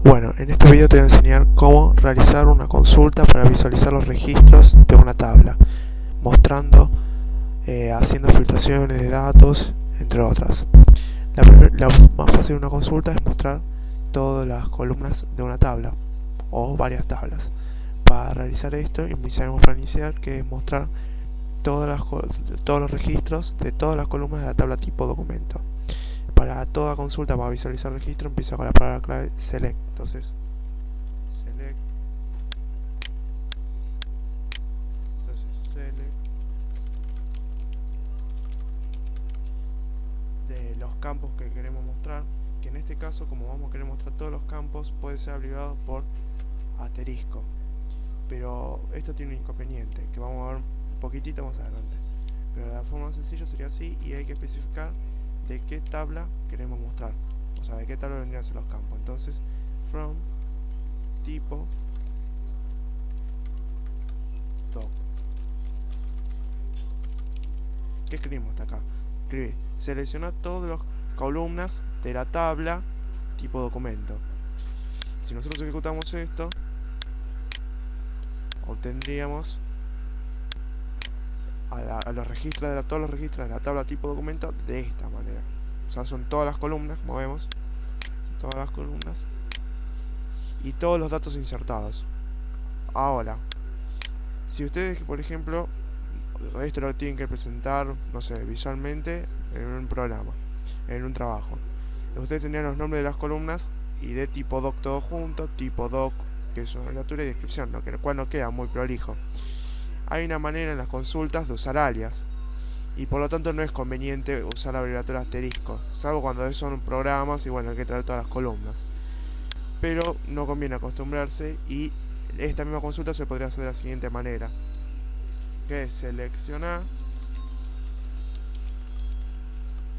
Bueno, en este video te voy a enseñar cómo realizar una consulta para visualizar los registros de una tabla, mostrando, haciendo filtraciones de datos, entre otras. La más fácil de una consulta es mostrar todas las columnas de una tabla o varias tablas. Para realizar esto, iniciaremos para iniciar, que es mostrar todos los registros de todas las columnas de la tabla tipo documento. Para toda consulta, para visualizar el registro, empieza con la palabra clave select. Entonces, select de los campos que queremos mostrar, que en este caso, como vamos a querer mostrar todos los campos, puede ser abrevado por asterisco, pero esto tiene un inconveniente que vamos a ver un poquitito más adelante. Pero de la forma más sencilla sería así, y hay que especificar de qué tabla queremos mostrar, o sea, de qué tabla vendrían a ser los campos. Entonces, from tipo doc. ¿Qué escribimos hasta acá? Escribir, selecciona todas las columnas de la tabla tipo documento. Si nosotros ejecutamos esto, obtendríamos a los registros de todos los registros de la tabla tipo documento de esta manera. O sea, son todas las columnas, como vemos, todas las columnas y todos los datos insertados. Ahora, si ustedes, por ejemplo, esto lo tienen que presentar, no sé, visualmente en un programa, en un trabajo, ustedes tendrían los nombres de las columnas y de tipo doc todo junto, tipo doc, que es una abreviatura, y descripción, ¿no? Que el cual no queda muy prolijo. Hay una manera en las consultas de usar alias, y por lo tanto no es conveniente usar la abreviatura asterisco, salvo cuando son programas y bueno, hay que traer todas las columnas. Pero no conviene acostumbrarse, y esta misma consulta se podría hacer de la siguiente manera, que es seleccionar,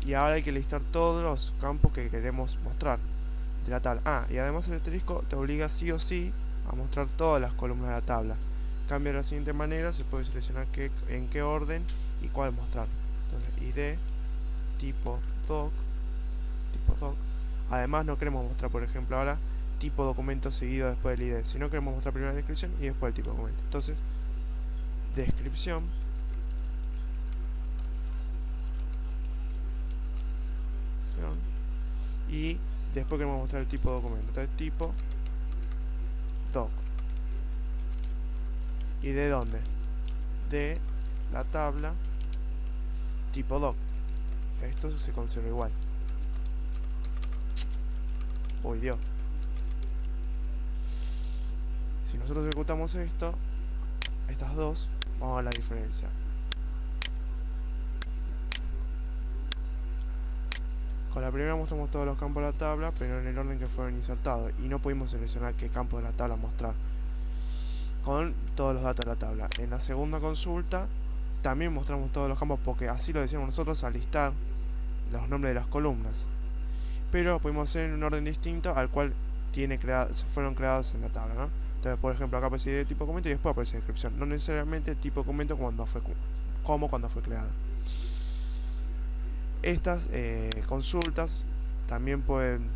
y ahora hay que listar todos los campos que queremos mostrar de la tabla. Y además el asterisco te obliga sí o sí a mostrar todas las columnas de la tabla. Cambia de la siguiente manera, se puede seleccionar en qué orden y cuál mostrar. Entonces, id tipo doc. Además no queremos mostrar, por ejemplo, ahora tipo documento seguido después del id, sino queremos mostrar primero la descripción y después el tipo de documento. Entonces, descripción, y después queremos mostrar el tipo de documento. Entonces, tipo doc. ¿Y de dónde? De la tabla tipo doc. Esto se conserva igual. Uy, Dios. Si nosotros ejecutamos esto, estas dos, vamos a ver la diferencia. Con la primera mostramos todos los campos de la tabla, pero en el orden que fueron insertados, y no pudimos seleccionar qué campo de la tabla mostrar con todos los datos de la tabla. En la segunda consulta también mostramos todos los campos, porque así lo decíamos nosotros al listar los nombres de las columnas, pero lo pudimos hacer en un orden distinto al cual fueron creados en la tabla, ¿no? Entonces, por ejemplo, acá aparece el tipo documento y después aparece la descripción, no necesariamente el tipo documento cuando fue creado. Estas consultas también pueden,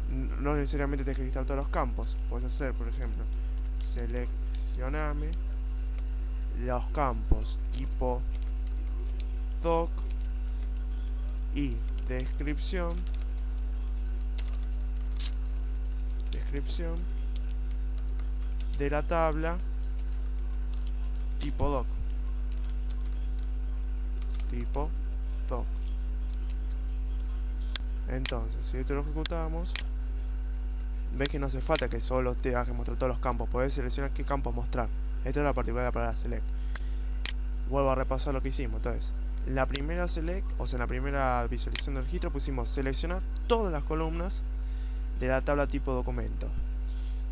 no necesariamente tener que listar todos los campos. Puedes hacer, por ejemplo, seleccioname los campos tipo doc y descripción de la tabla tipo doc. Entonces, si esto lo ejecutamos, ves que no hace falta que solo te haga mostrar todos los campos. Podés seleccionar qué campos mostrar. Esto es la particularidad de la palabra select. Vuelvo a repasar lo que hicimos. Entonces, en la primera select, o sea, en la primera visualización del registro, pusimos seleccionar todas las columnas de la tabla tipo documento.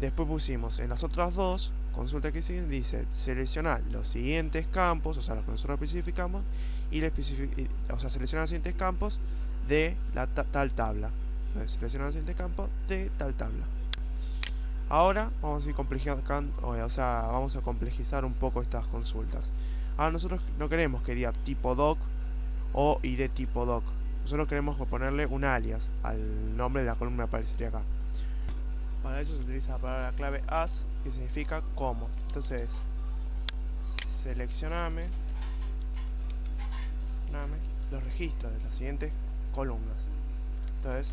Después pusimos en las otras dos consultas que siguen, dice seleccionar los siguientes campos, o sea, los que nosotros especificamos, o sea, seleccionar los siguientes campos de la tal tabla. Entonces, seleccionar los siguientes campos de tal tabla. Ahora vamos a ir vamos a complejizar un poco estas consultas. Ahora nosotros no queremos que diga tipo doc o id tipo doc. Nosotros queremos ponerle un alias al nombre de la columna que aparecería acá. Para eso se utiliza la palabra clave as, que significa como. Entonces, seleccioname los registros de las siguientes columnas. Entonces,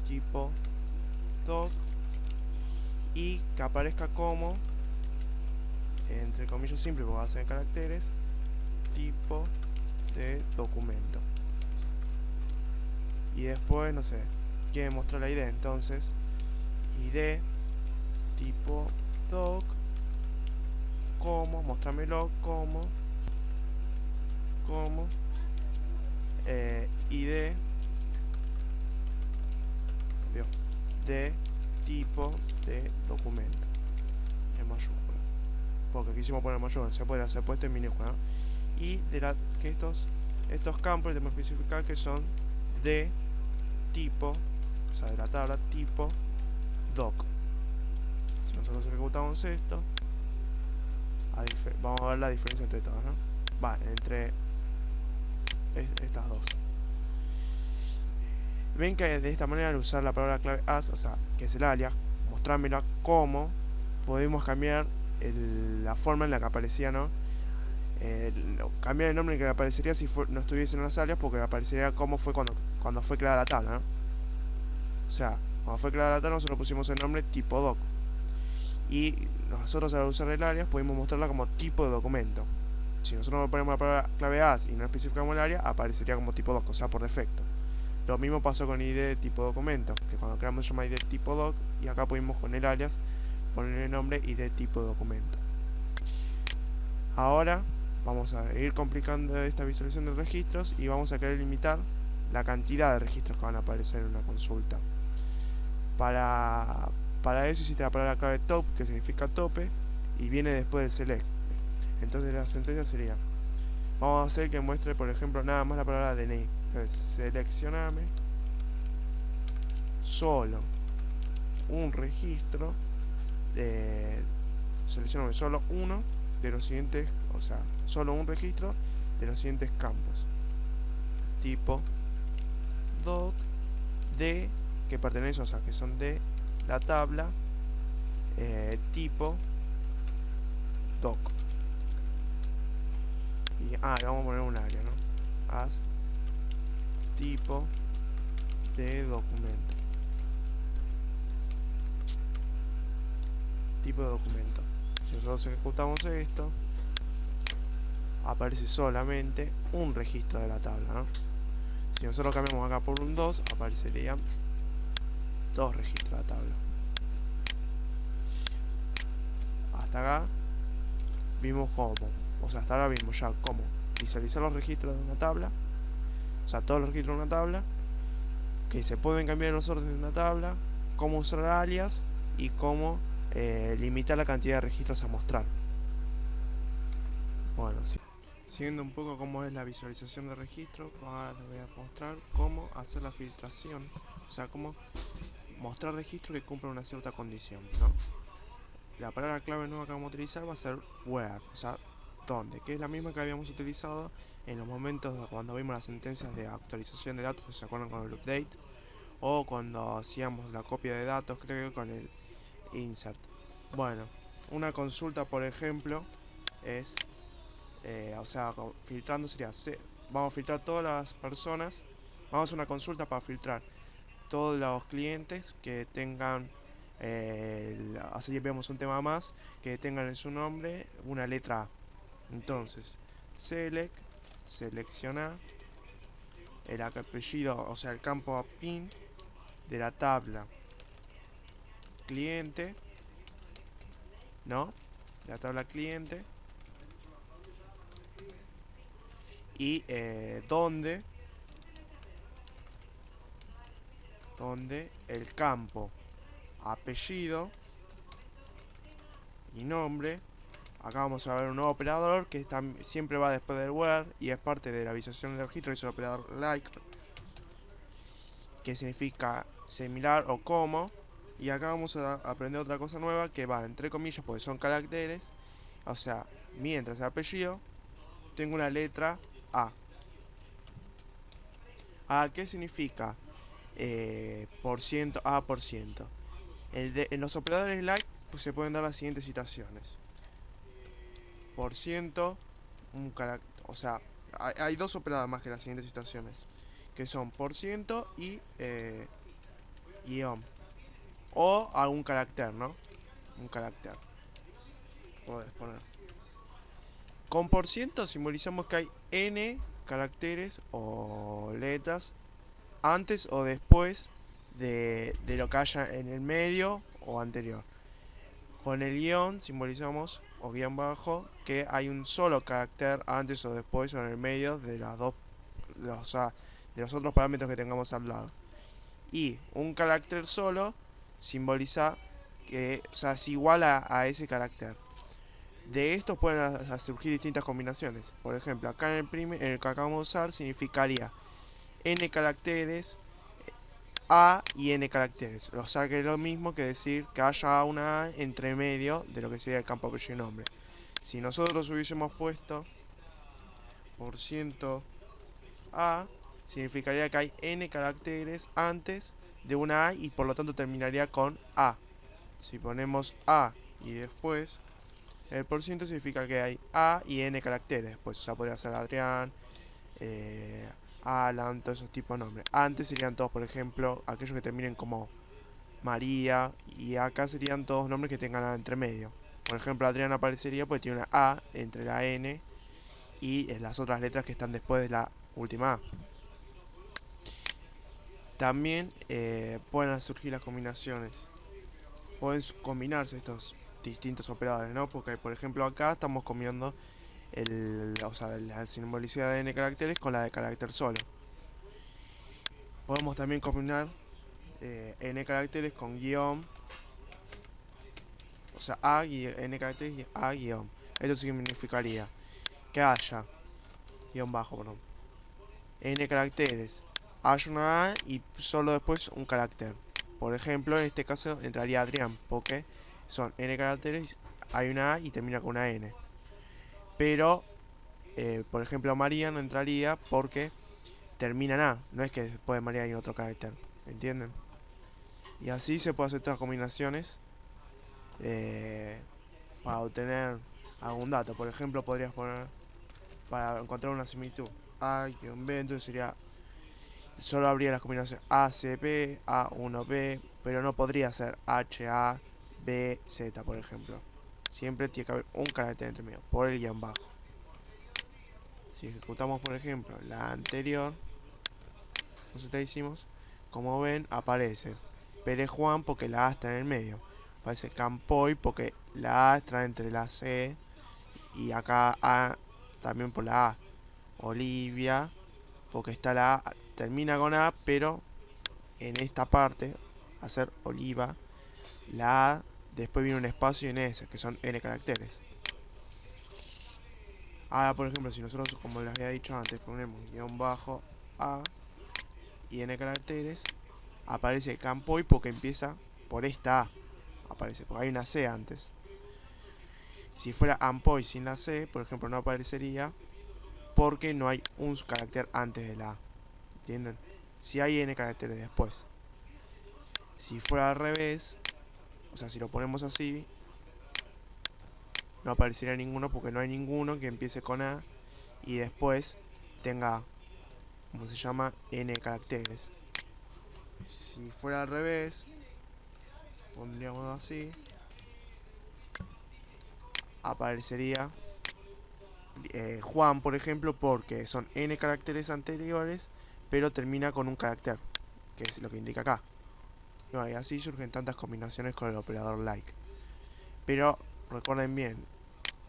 tipo doc, y que aparezca como, entre comillas simple porque va a ser en caracteres, tipo de documento. Y después, no sé, quiere mostrar la ID, entonces ID tipo doc, como, mostrámelo como ID de tipo de documento en mayúscula, porque quisimos poner mayúscula, se podría hacer puesto en minúscula, ¿no? Y de que estos campos tenemos que especificar que son de tipo, o sea, de la tabla tipo doc. Si nosotros ejecutamos esto, vamos a ver la diferencia entre todas, ¿no? Va, entre estas dos. Ven que de esta manera, al usar la palabra clave as, o sea, que es el alias, mostrármela como, podemos cambiar la forma en la que aparecía, ¿no? Cambiar el nombre en que aparecería si no estuviesen las alias, porque aparecería como fue cuando fue creada la tabla, ¿no? O sea, cuando fue creada la tabla nosotros pusimos el nombre tipo doc. Y nosotros al usar el alias pudimos mostrarla como tipo de documento. Si nosotros ponemos la palabra clave as y no especificamos el área, aparecería como tipo doc, o sea, por defecto. Lo mismo pasó con ID de tipo documento, que cuando creamos llama ID tipo doc, y acá pudimos con el alias poner el nombre ID tipo documento. Ahora vamos a ir complicando esta visualización de registros y vamos a querer limitar la cantidad de registros que van a aparecer en una consulta. Para eso hiciste la palabra clave top, que significa tope, y viene después del select. Entonces la sentencia sería, vamos a hacer que muestre, por ejemplo, nada más la palabra DNI. Entonces, seleccioname solo un registro, seleccioname solo uno de los siguientes, o sea, solo un registro de los siguientes campos. Tipo doc de, que pertenece, o sea, que son de la tabla tipo doc. Y vamos a poner un área, ¿no? As tipo de documento. Tipo de documento. Si nosotros ejecutamos esto, aparece solamente un registro de la tabla, ¿no? Si nosotros cambiamos acá por un 2, aparecerían dos registros de la tabla. Hasta acá vimos cómo, o sea, hasta ahora vimos ya cómo visualizar los registros de una tabla, o sea, todos los registros de una tabla, que se pueden cambiar los órdenes de una tabla, cómo usar alias y cómo limitar la cantidad de registros a mostrar. Bueno, sí. Siguiendo un poco cómo es la visualización de registros, ahora les voy a mostrar cómo hacer la filtración, o sea, cómo mostrar registros que cumplan una cierta condición, ¿no? La palabra clave nueva que vamos a utilizar va a ser where, o sea, dónde, que es la misma que habíamos utilizado en los momentos de cuando vimos las sentencias de actualización de datos, ¿se acuerdan? Con el update, o cuando hacíamos la copia de datos, creo que con el insert. Bueno, una consulta, por ejemplo, es, o sea, filtrando sería, vamos a filtrar todas las personas, vamos a hacer una consulta para filtrar todos los clientes que tengan, así vemos un tema más, que tengan en su nombre una letra A. Entonces, selecciona el apellido, o sea, el campo pin de la tabla cliente, ¿no? La tabla cliente, y donde el campo apellido y nombre, acá vamos a ver un nuevo operador que siempre va después del where y es parte de la visualización del registro, es el operador like, que significa similar o como. Y acá vamos a aprender otra cosa nueva que va entre comillas porque son caracteres, o sea, mientras el apellido tengo una letra A. ¿A qué significa? por ciento, A por ciento. En los operadores like pues se pueden dar las siguientes situaciones. Por ciento, o sea, hay dos operadores más que las siguientes situaciones, que son por ciento y guión. O algún carácter, ¿no? Un carácter. Podés poner. Con por ciento simbolizamos que hay n caracteres o letras antes o después de lo que haya en el medio o anterior. Con el guión simbolizamos, o guión bajo, que hay un solo carácter antes o después o en el medio de las dos, o sea, de los otros parámetros que tengamos al lado. Y un carácter solo simboliza que, o sea, es igual a ese carácter. De estos pueden surgir distintas combinaciones. Por ejemplo, acá en el que acabamos de usar significaría n caracteres A y n caracteres. O sea que es lo mismo que decir que haya una A entre medio de lo que sería el campo apellido y nombre. Si nosotros hubiésemos puesto por ciento A, significaría que hay n caracteres antes de una A y por lo tanto terminaría con A. Si ponemos A y después el por ciento significa que hay A y n caracteres después. O sea, podría ser Adrián, Alan, todos esos tipos de nombres. Antes serían todos, por ejemplo, aquellos que terminen como María. Y acá serían todos nombres que tengan A entre medio. Por ejemplo, Adrián aparecería porque tiene una A entre la N y las otras letras que están después de la última A. También pueden surgir las combinaciones. Pueden combinarse estos distintos operadores, ¿no? Porque, por ejemplo, acá estamos combinando la simbolicidad de n caracteres con la de carácter solo. Podemos también combinar n caracteres con guión, o sea, n caracteres y a guión. Esto significaría que haya guión bajo, perdón, n caracteres, haya una a y solo después un carácter. Por ejemplo, en este caso entraría Adrián, porque son n caracteres, hay una a y termina con una n. Pero, por ejemplo, María no entraría porque termina en A, no es que después de María hay otro carácter, ¿entienden? Y así se puede hacer otras combinaciones para obtener algún dato. Por ejemplo, podrías poner, para encontrar una similitud, A-B, entonces sería, solo habría las combinaciones ACB, A1B, pero no podría ser HA, BZ, por ejemplo. Siempre tiene que haber un carácter entre medio, por el guión bajo. Si ejecutamos, por ejemplo, la anterior, nosotros hicimos, como ven, aparece Pérez Juan porque la A está en el medio. Aparece Campoy porque la A está entre la C y acá A también por la A. Olivia porque está la A, termina con A, pero en esta parte, hacer Oliva, la A, después viene un espacio en S, que son N caracteres. Ahora, por ejemplo, si nosotros, como les había dicho antes, ponemos guión bajo A y N caracteres, aparece Campoy porque empieza por esta A. Aparece, porque hay una C antes. Si fuera Ampoy sin la C, por ejemplo, no aparecería porque no hay un carácter antes de la A. ¿Entienden? Si hay N caracteres después. Si fuera al revés, o sea, si lo ponemos así, no aparecería ninguno porque no hay ninguno que empiece con A y después tenga, como se llama, N caracteres. Si fuera al revés, pondríamos así, aparecería Juan, por ejemplo, porque son N caracteres anteriores, pero termina con un carácter, que es lo que indica acá. Y así surgen tantas combinaciones con el operador like. Pero recuerden bien,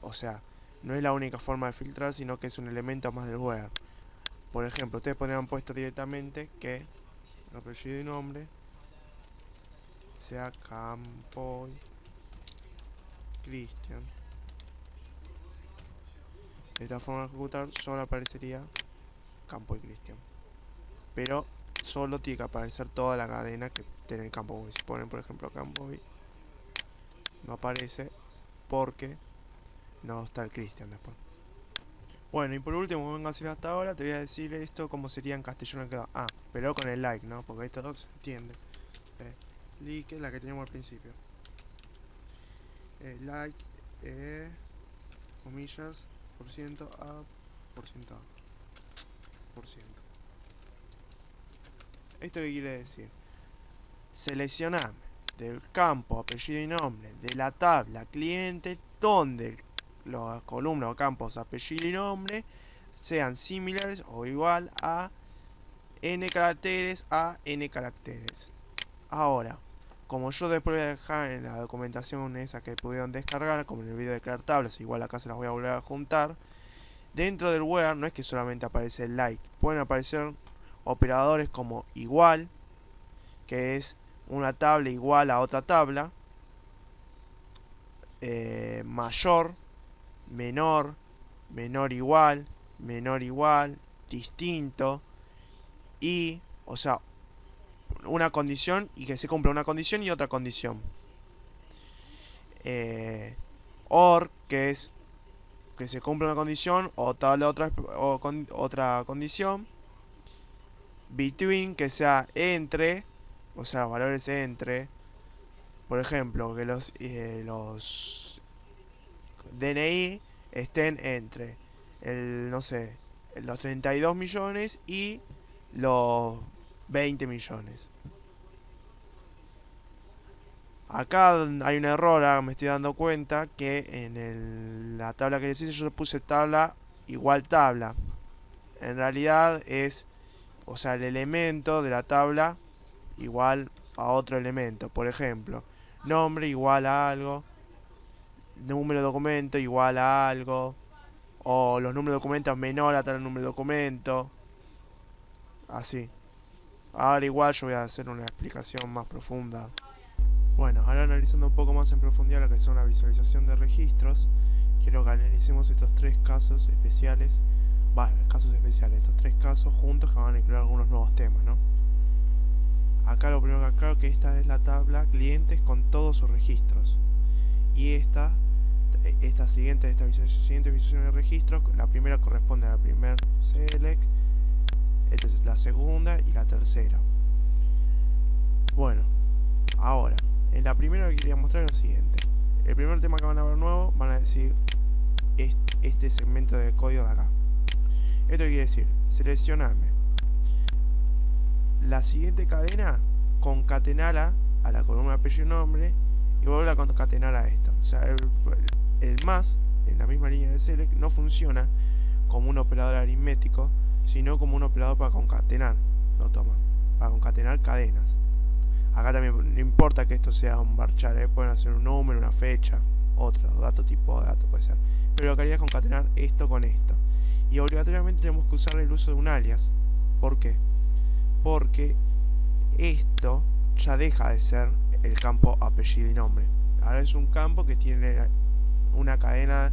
o sea, no es la única forma de filtrar, sino que es un elemento más del where. Por ejemplo, ustedes podrían puesto directamente que el apellido y nombre sea Campoy Cristian. De esta forma de ejecutar solo aparecería Campoy Cristian. Pero solo tiene que aparecer toda la cadena que tiene el campo. Si ponen, por ejemplo, Campoy, no aparece porque no está el Cristian después. Bueno, y por último, vengo a decir hasta ahora, te voy a decir esto como sería en castellano quedó. Ah, pero con el like, ¿no? Porque esto no se entiende. Like, la que teníamos al principio. Like, comillas, por ciento a, por ciento a, por ciento. ¿Esto qué quiere decir? Seleccioname del campo apellido y nombre de la tabla cliente donde las columnas o campos apellido y nombre sean similares o igual a n caracteres a n caracteres. Ahora, como yo después voy a dejar en la documentación esa que pudieron descargar, como en el video de crear tablas, igual acá se las voy a volver a juntar, dentro del where no es que solamente aparece el like, pueden aparecer operadores como igual, que es una tabla igual a otra tabla, mayor, menor, menor igual, distinto, y, o sea, una condición y que se cumpla una condición y otra condición. Or, que es que se cumpla una condición o tal otra condición. Between, que sea entre, o sea, valores entre. Por ejemplo, que los DNI estén entre no sé, los 32 millones y los 20 millones. Acá hay un error, me estoy dando cuenta que en la tabla que les hice yo puse tabla igual tabla. En realidad es, o sea, el elemento de la tabla igual a otro elemento. Por ejemplo, nombre igual a algo, número de documento igual a algo, o los números de documentos menor a tal número de documento. Así. Ahora igual yo voy a hacer una explicación más profunda. Bueno, ahora analizando un poco más en profundidad lo que son la visualización de registros, quiero que analicemos estos tres casos especiales, estos tres casos juntos que van a incluir algunos nuevos temas, ¿no? Acá lo primero que aclaro que esta es la tabla clientes con todos sus registros. Y esta siguiente visualización de registros, la primera corresponde a la primer select, esta es la segunda y la tercera. Bueno, ahora, en la primera que quería mostrar es lo siguiente. El primer tema que van a ver nuevo, van a decir este segmento de código de acá. Esto quiere decir, seleccioname la siguiente cadena, concatenala a la columna apellido y nombre y volver a concatenar a esta. O sea, el más en la misma línea de select no funciona como un operador aritmético, sino como un operador para concatenar. Lo toma, para concatenar cadenas. Acá también no importa que esto sea un varchar, pueden hacer un número, una fecha, otro dato, tipo de dato puede ser. Pero lo que haría es concatenar esto con esto. Y obligatoriamente tenemos que usar el uso de un alias. ¿Por qué? Porque esto ya deja de ser el campo apellido y nombre. Ahora es un campo que tiene una cadena,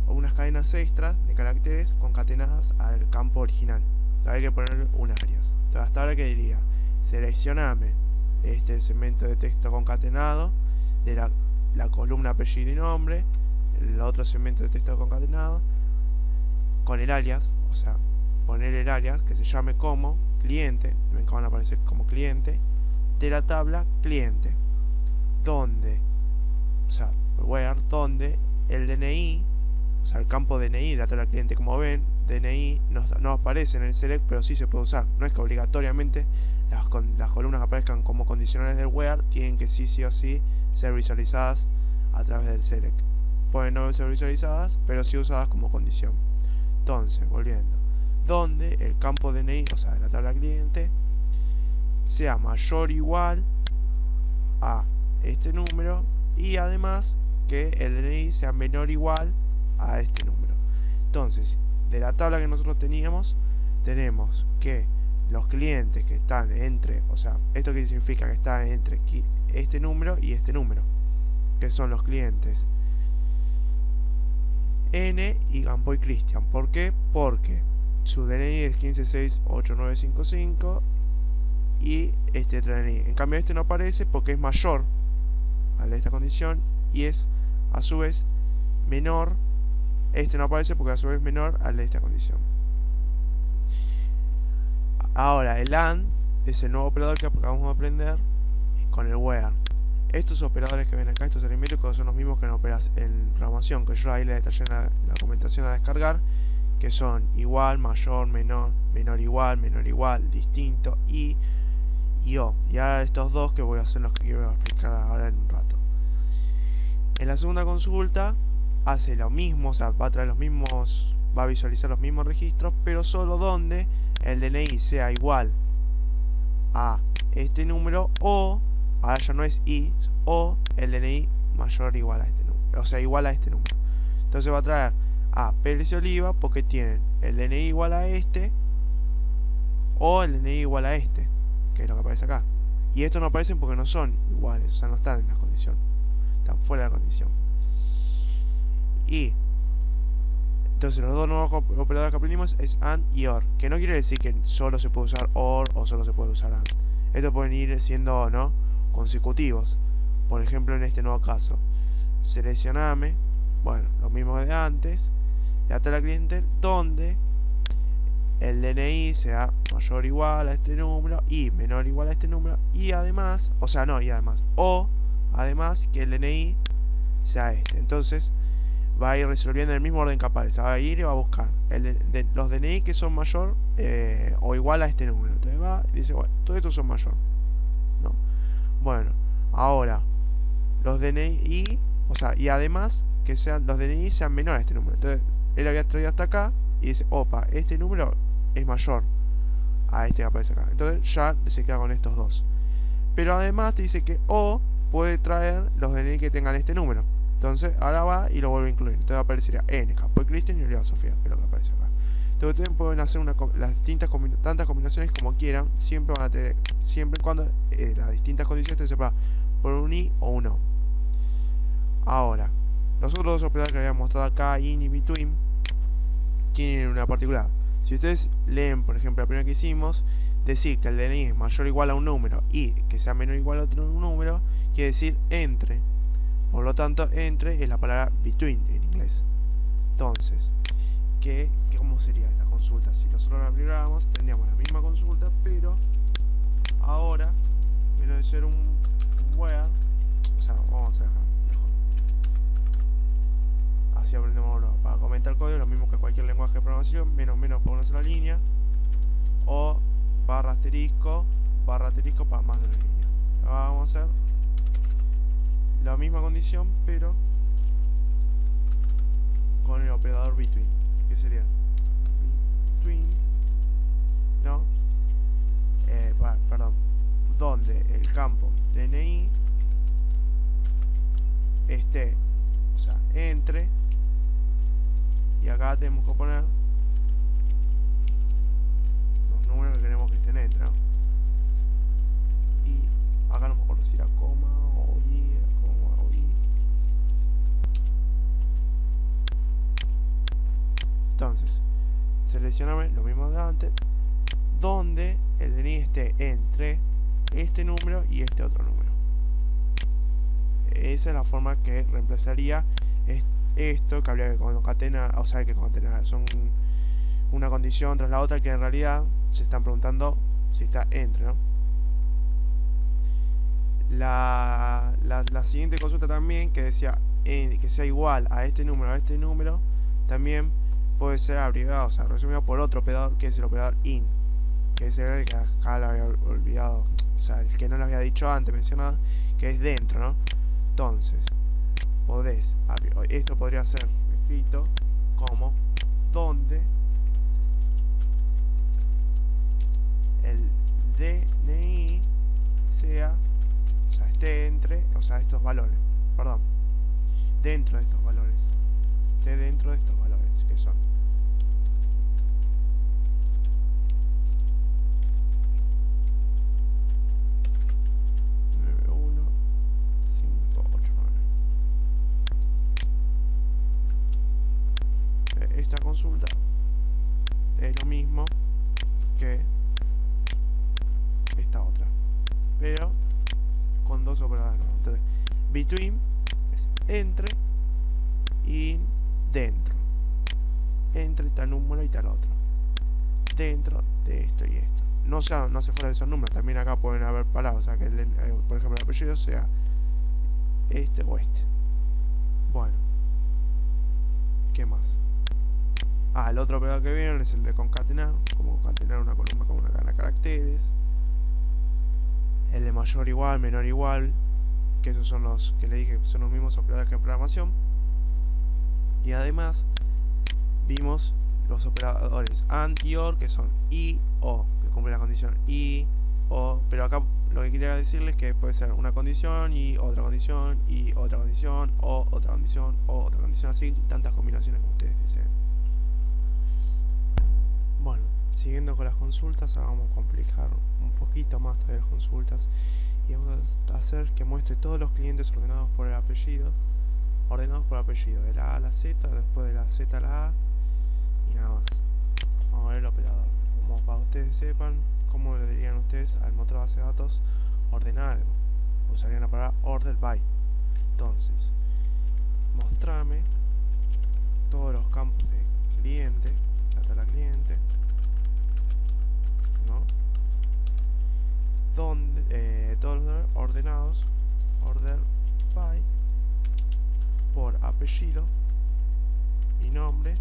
unas cadenas extras de caracteres concatenadas al campo original. Entonces hay que poner un alias. Entonces hasta ahora que diría, seleccioname este segmento de texto concatenado de la columna apellido y nombre, el otro segmento de texto concatenado con el alias, o sea, poner el alias que se llame como cliente, ven que van a aparecer como cliente, de la tabla cliente, donde, o sea, where, donde el DNI, o sea, el campo DNI de la tabla cliente, como ven, DNI no aparece en el select, pero sí se puede usar. No es que obligatoriamente las columnas que aparezcan como condicionales del where tienen que sí o sí ser visualizadas a través del select. Pueden no ser visualizadas, pero sí usadas como condición. Entonces, volviendo, donde el campo DNI, o sea, de la tabla cliente, sea mayor o igual a este número y además que el DNI sea menor o igual a este número. Entonces, de la tabla que nosotros teníamos, tenemos que los clientes que están entre, o sea, esto que significa que está entre este número y este número, que son los clientes N y Gamboy Cristian. ¿Por qué? Porque su DNI es 15688955 y este otro DNI. En cambio este no aparece porque es mayor a esta condición y es a su vez menor este no aparece porque a su vez es menor al de esta condición. Ahora, el AND es el nuevo operador que acabamos de aprender con el where. Estos operadores que ven acá, estos aritméticos, son los mismos que en programación, que yo ahí les detallé en la documentación a descargar, que son igual, mayor, menor, menor igual, distinto, y o. Y ahora estos dos que voy a hacer los que quiero explicar ahora en un rato. En la segunda consulta hace lo mismo, o sea, va a traer los mismos, va a visualizar los mismos registros, pero solo donde el DNI sea igual a este número, o ahora ya no es y, o el DNI mayor o igual a este número, o sea, igual a este número. Entonces va a traer a Pérez y Oliva porque tienen el DNI igual a este o el DNI igual a este, que es lo que aparece acá. Y estos no aparecen porque no son iguales, o sea, no están en la condición, están fuera de la condición. Y entonces los dos nuevos operadores que aprendimos es AND y OR, que no quiere decir que solo se puede usar OR o solo se puede usar AND. Estos pueden ir siendo, ¿no?, consecutivos. Por ejemplo, en este nuevo caso, seleccioname, bueno, lo mismo que de antes, date a la cliente donde el DNI sea mayor o igual a este número y menor o igual a este número, y además, o sea, no, y además, o además que el DNI sea este. Entonces va a ir resolviendo en el mismo orden que aparece, va a ir y va a buscar los DNI que son mayor o igual a este número. Entonces va y dice, bueno, todos estos son mayor, ¿no? Bueno, ahora los DNI, o sea, y además que sean los DNI sean menores a este número. Entonces él había traído hasta acá y dice, opa, este número es mayor a este que aparece acá. Entonces ya se queda con estos dos. Pero además te dice que o puede traer los DNI que tengan este número. Entonces ahora va y lo vuelve a incluir. Entonces aparecería N, Campo Cristian y Oliva Sofía, que es lo que aparece acá. Entonces ustedes pueden hacer las distintas tantas combinaciones como quieran. Siempre van a tener, siempre y cuando las distintas condiciones estén separadas por un I o un O. Ahora, los otros dos operadores que había mostrado acá, in y between, tienen una particularidad. Si ustedes leen, por ejemplo, la primera que hicimos, decir que el DNI es mayor o igual a un número y que sea menor o igual a otro número, quiere decir entre. Por lo tanto, entre es la palabra between en inglés. Entonces, ¿cómo sería esta consulta? Si nosotros la aplicáramos, tendríamos la misma consulta, pero ahora, en vez de ser un where, o sea, vamos a hacer acá mejor. Así aprendemos para comentar código, lo mismo que cualquier lenguaje de programación, menos por una sola línea, o barra asterisco para más de una línea. Ahora vamos a hacer la misma condición, pero con el operador between, que sería between, no, perdón, donde el campo DNI esté, o sea, entre, y acá tenemos que poner los números que queremos que estén entre, ¿no? Y acá no me acuerdo si era coma o i. Entonces, seleccioname lo mismo de antes, donde el DNI esté entre este número y este otro número. Esa es la forma que reemplazaría esto, que habría que concatenar, o sea, que concatenar, son una condición tras la otra, que en realidad se están preguntando si está entre, ¿no? La siguiente consulta también, que decía que sea igual a este número, también puede ser abreviado, o sea, resumido por otro operador, que es el operador in, que es el que acá lo había olvidado, o sea, el que no lo había dicho antes, mencionado, que es dentro, ¿no? Entonces, esto podría ser escrito como donde el DNI sea, o sea, esté entre, o sea, estos valores, perdón, dentro de estos valores, esté dentro de estos valores, que son 91589. Esta consulta es lo mismo que esta otra, pero con dos operadores nuevos. Entonces, between es entre y dentro. entre tal número y tal otro, dentro de esto y esto. No hace falta esos números, también acá pueden haber palabras, o sea que por ejemplo el apellido sea este o este. Bueno, ¿qué más? El otro operador que vieron es el de concatenar, como concatenar una columna con una cadena de caracteres. El de mayor igual, menor igual, que esos son los que le dije, son los mismos operadores que en programación. Y además vimos los operadores AND y OR, que son y o, que cumplen la condición y o, pero acá lo que quería decirles es que puede ser una condición y otra condición y otra condición o otra condición o otra condición, así tantas combinaciones como ustedes deseen. Bueno, siguiendo con las consultas, ahora vamos a complicar un poquito más todavía las consultas y vamos a hacer que muestre todos los clientes ordenados por el apellido, de la A a la Z, después de la Z a la A y nada más. Vamos a ver el operador, como para que ustedes sepan cómo le dirían ustedes al motor de base de datos ordenar algo. Usarían la palabra order by. Entonces, mostrame todos los campos de cliente, la tabla cliente, ¿no? Donde todos los ordenados, order by, por apellido y nombre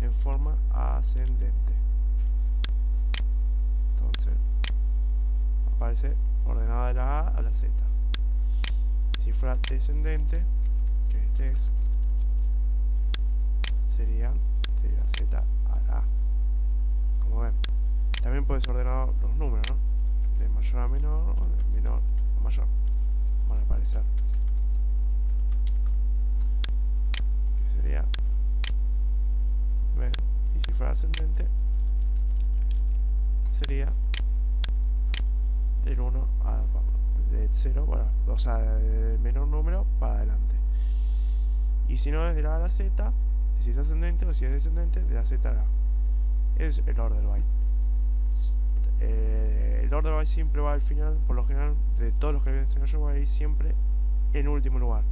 en forma ascendente. Entonces aparece ordenado de la A a la Z. Si fuera descendente, que es des, serían de la Z a la A. Como ven, también puedes ordenar los números, ¿no? De mayor a menor o de menor a mayor. Van a aparecer. Que sería, ven, y si fuera ascendente, sería del 1 a de 0 para, o sea, del menor número para adelante. Y si no es de la A a la Z, si es ascendente, o si es descendente, de la Z a la A. Es el order by. El order by siempre va al final, por lo general, de todos los que voy a enseñar yo, va a ir siempre en último lugar.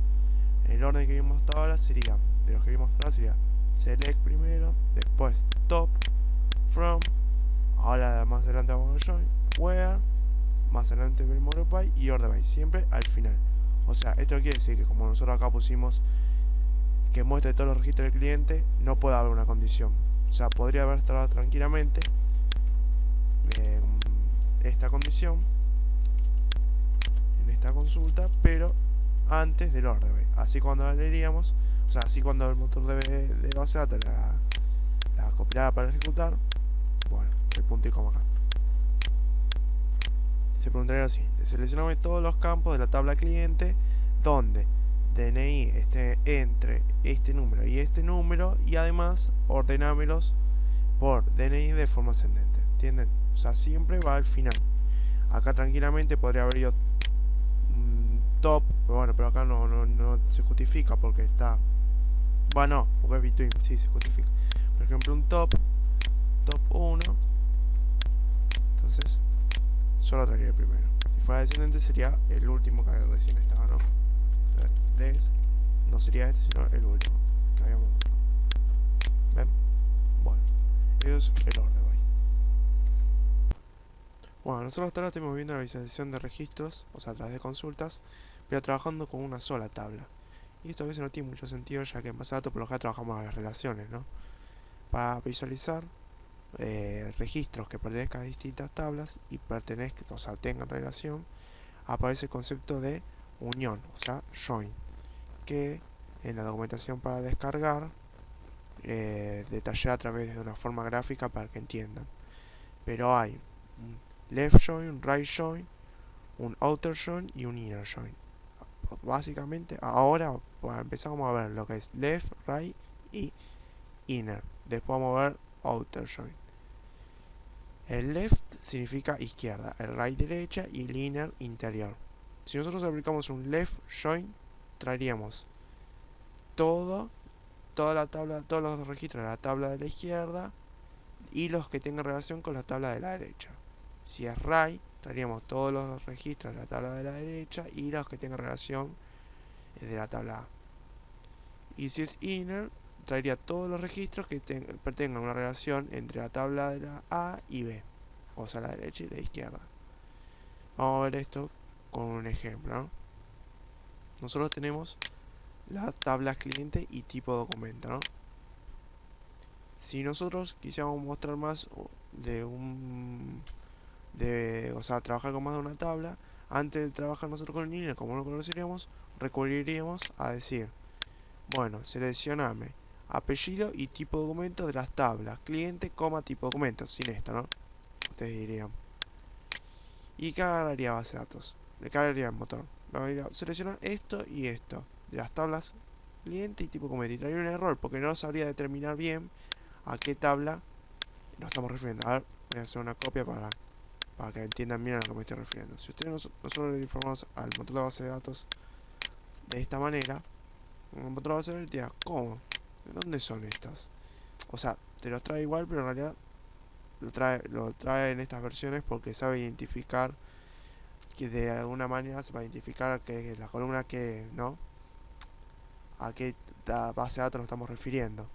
El orden que vimos hasta ahora sería, de los que vimos hasta ahora sería select primero, después top, from, ahora más adelante vamos a join, where, más adelante vemos by y order by, siempre al final. O sea, esto quiere decir que como nosotros acá pusimos que muestre todos los registros del cliente, no puede haber una condición. O sea, podría haber estado tranquilamente esta condición en esta consulta, pero antes del order by. Así cuando la leeríamos, o sea, así cuando el motor de base de datos la copiara para ejecutar, bueno, el punto y coma acá. Se preguntaría lo siguiente: seleccioname todos los campos de la tabla cliente donde DNI esté entre este número y además ordenámelos por DNI de forma ascendente. ¿Entienden? O sea, siempre va al final. Acá tranquilamente podría haber ido top, pero bueno, pero acá no se justifica porque está. Bueno, no, porque es between, sí se justifica. Por ejemplo, un top 1. Entonces, solo traería el primero. Si fuera descendente sería el último que recién estaba, ¿no? No sería este, sino el último que habíamos mostrado. ¿Ven? Bueno, eso es el order by. Bueno, nosotros hasta ahora estamos viendo la visualización de registros, o sea, a través de consultas, pero trabajando con una sola tabla. Y esto a veces no tiene mucho sentido, ya que en base a datos por lo general trabajamos a las relaciones, ¿no? Para visualizar registros que pertenezcan a distintas tablas y o sea, tengan relación, aparece el concepto de unión, o sea, join, que en la documentación para descargar detallé a través de una forma gráfica para que entiendan. Pero hay un left join, un right join, un outer join y un inner join. Básicamente, ahora empezamos a ver lo que es left, right y inner. Después vamos a ver outer join. El left significa izquierda, el right derecha y el inner interior. Si nosotros aplicamos un left join, traeríamos toda la tabla, todos los registros de la tabla de la izquierda y los que tengan relación con la tabla de la derecha. Si es right, traeríamos todos los registros de la tabla de la derecha y los que tengan relación de la tabla A. Y si es inner, traería todos los registros que tengan una relación entre la tabla de la A y B, o sea, la derecha y la izquierda. Vamos a ver esto con un ejemplo, ¿no? Nosotros tenemos las tablas cliente y tipo documento, ¿no? Si nosotros quisiéramos mostrar más o sea, trabajar con más de una tabla, antes de trabajar nosotros con línea, como lo conoceríamos, recurriríamos a decir, bueno, seleccioname apellido y tipo documento de las tablas cliente, tipo documento, sin esto, ¿no? Ustedes dirían. ¿Y qué agarraría base de datos? ¿De qué agarraría el motor? Selecciona esto y esto de las tablas cliente y tipo documento. Y traería un error porque no sabría determinar bien a qué tabla nos estamos refiriendo. A ver, voy a hacer una copia para que entiendan bien a lo que me estoy refiriendo. Si ustedes nosotros le informamos al motor de base de datos de esta manera, el motor de base de datos dirá, ¿cómo? ¿De dónde son estas? O sea, te los trae igual, pero en realidad lo trae en estas versiones porque sabe identificar, que de alguna manera se va a identificar que es la columna que, ¿no? A qué base de datos nos estamos refiriendo.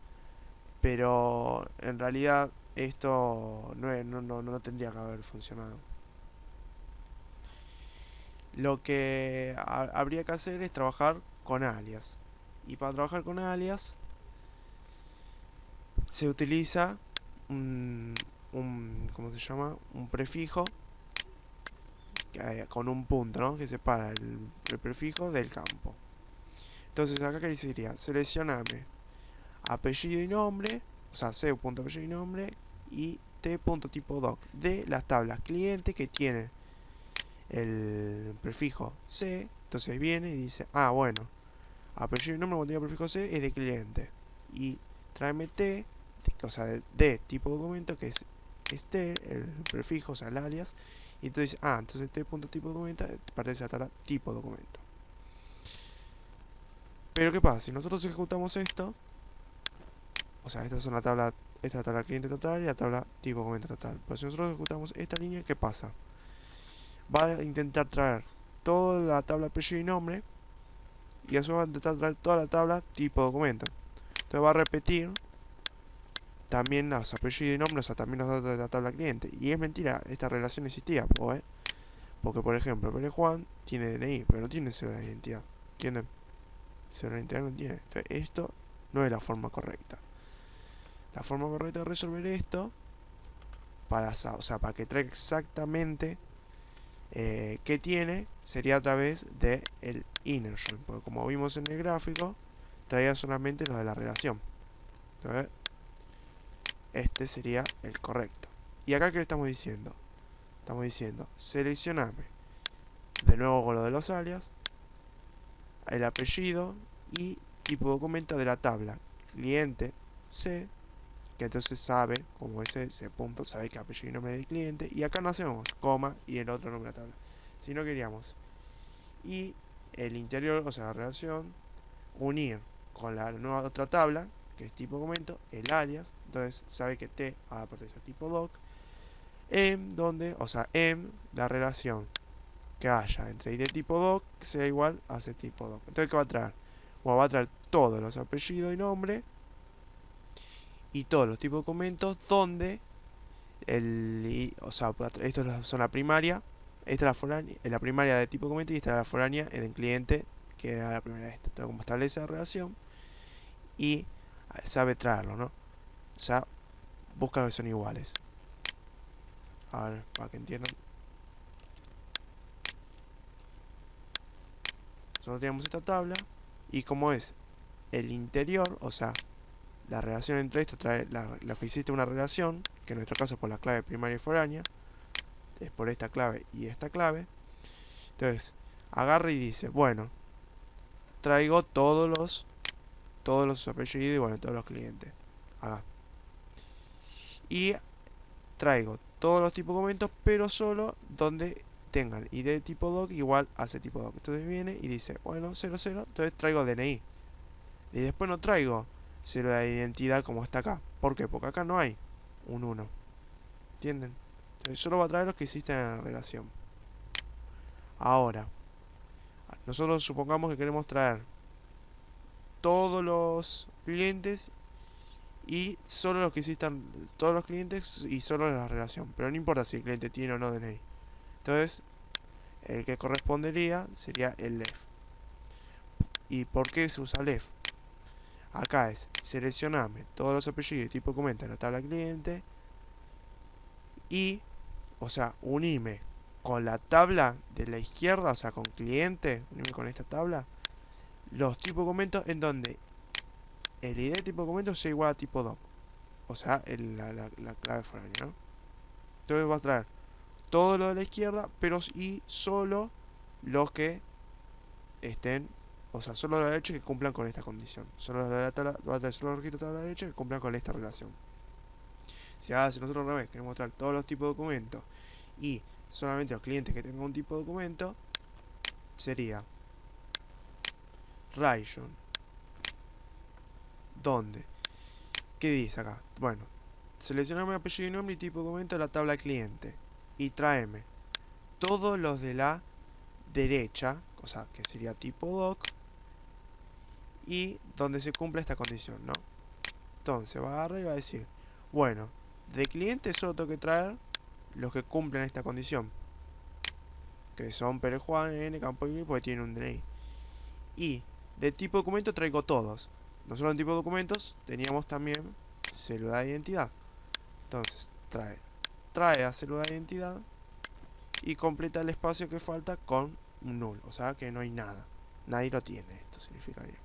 Pero en realidad esto no tendría que haber funcionado. Lo que habría que hacer es trabajar con alias. Y para trabajar con alias se utiliza ¿cómo se llama? Un prefijo con un punto, ¿no? Que separa el prefijo del campo. Entonces acá que diría, seleccioname apellido y nombre, o sea, c.apellido y nombre y t.tipo doc de las tablas cliente que tienen el prefijo c. Entonces viene y dice, ah, bueno, apellido y nombre cuando tiene el prefijo c es de cliente, y tráeme t, o sea, de tipo documento, que es t, el prefijo, o sea, el alias, y entonces, entonces t.tipo documento pertenece a la tabla tipo documento. Pero ¿qué pasa? Si nosotros ejecutamos esto, o sea, esta es la tabla cliente total y la tabla tipo documento total. Pero si nosotros ejecutamos esta línea, ¿qué pasa? Va a intentar traer toda la tabla apellido y nombre, y eso va a intentar traer toda la tabla tipo documento. Entonces va a repetir también los apellidos y nombres, o sea, también los datos de la tabla cliente. Y es mentira, esta relación existía, porque por ejemplo, Pérez Juan tiene DNI, pero no tiene cédula de identidad. ¿Entienden? Cédula de identidad no tiene. Entonces esto no es la forma correcta. La forma correcta de resolver esto, para que traiga exactamente qué tiene, sería a través del inner join, porque como vimos en el gráfico, traía solamente lo de la relación. Entonces, este sería el correcto. Y acá, ¿qué le estamos diciendo? Estamos diciendo, seleccioname de nuevo con lo de los alias, el apellido y tipo documento de la tabla cliente C, que entonces sabe, como ese punto, sabe que apellido y nombre del cliente, y acá no hacemos coma y el otro nombre de la tabla, sino queríamos y el interior, o sea, la relación, unir con la nueva otra tabla, que es tipo documento, el alias, entonces sabe que T pertenece a tipo doc, donde, o sea, la relación que haya entre id tipo doc sea igual a c tipo doc. Entonces, ¿qué va a traer? Bueno, va a traer todos los apellidos y nombre y todos los tipos de documentos donde o sea, esto son la primaria, esta es la foránea, la primaria de tipo documento, y esta es la foránea en el cliente, que es la primera de esta. Entonces, como establece la relación y sabe traerlo, ¿no? O sea, busca que son iguales. A ver, para que entiendan. Nosotros tenemos esta tabla, y como es el interior, o sea, la relación entre esto trae lo que hiciste una relación, que en nuestro caso es por la clave primaria y foránea, es por esta clave y esta clave. Entonces, agarra y dice, bueno, traigo todos los apellidos y bueno, todos los clientes. Acá. Y traigo todos los tipos de documentos, pero solo donde tengan id tipo doc igual a c tipo doc. Entonces viene y dice, bueno, 00, entonces traigo DNI. Y después no traigo 0 de identidad como está acá. ¿Por qué? Porque acá no hay un 1. ¿Entienden? Entonces solo va a traer los que existen en la relación. Ahora, nosotros supongamos que queremos traer todos los clientes y solo los que existan, todos los clientes y solo la relación. Pero no importa si el cliente tiene o no DNI. Entonces, el que correspondería sería el left. ¿Y por qué se usa left? Acá es seleccioname todos los apellidos y tipo documento en la tabla cliente y, o sea, unime con la tabla de la izquierda, o sea, con cliente, unime con esta tabla, los tipos de documentos en donde el ID de tipo de documento sea igual a tipo doc. O sea, la clave foránea, ¿no? Entonces vas a traer todo lo de la izquierda, pero y solo los que estén, o sea, solo los de la derecha que cumplan con esta condición. Solo los de la tabla, va a traer solo los registros de la tabla derecha que cumplan con esta relación. Si nosotros al revés queremos mostrar todos los tipos de documentos y solamente los clientes que tengan un tipo de documento, sería Rayon. ¿Dónde? ¿Qué dice acá? Bueno, seleccioname apellido y nombre y tipo de documento de la tabla cliente y tráeme todos los de la derecha, o sea, que sería tipo doc, y donde se cumple esta condición, ¿no? Entonces va a agarrar y va a decir, bueno, de cliente solo tengo que traer los que cumplen esta condición, que son Pérez Juan, N, Campo y porque tienen un DNI. Y de tipo documento traigo todos. No solo en tipo de documentos, teníamos también célula de identidad. Entonces, trae a célula de identidad y completa el espacio que falta con un null. O sea que no hay nada. Nadie lo tiene, esto significaría.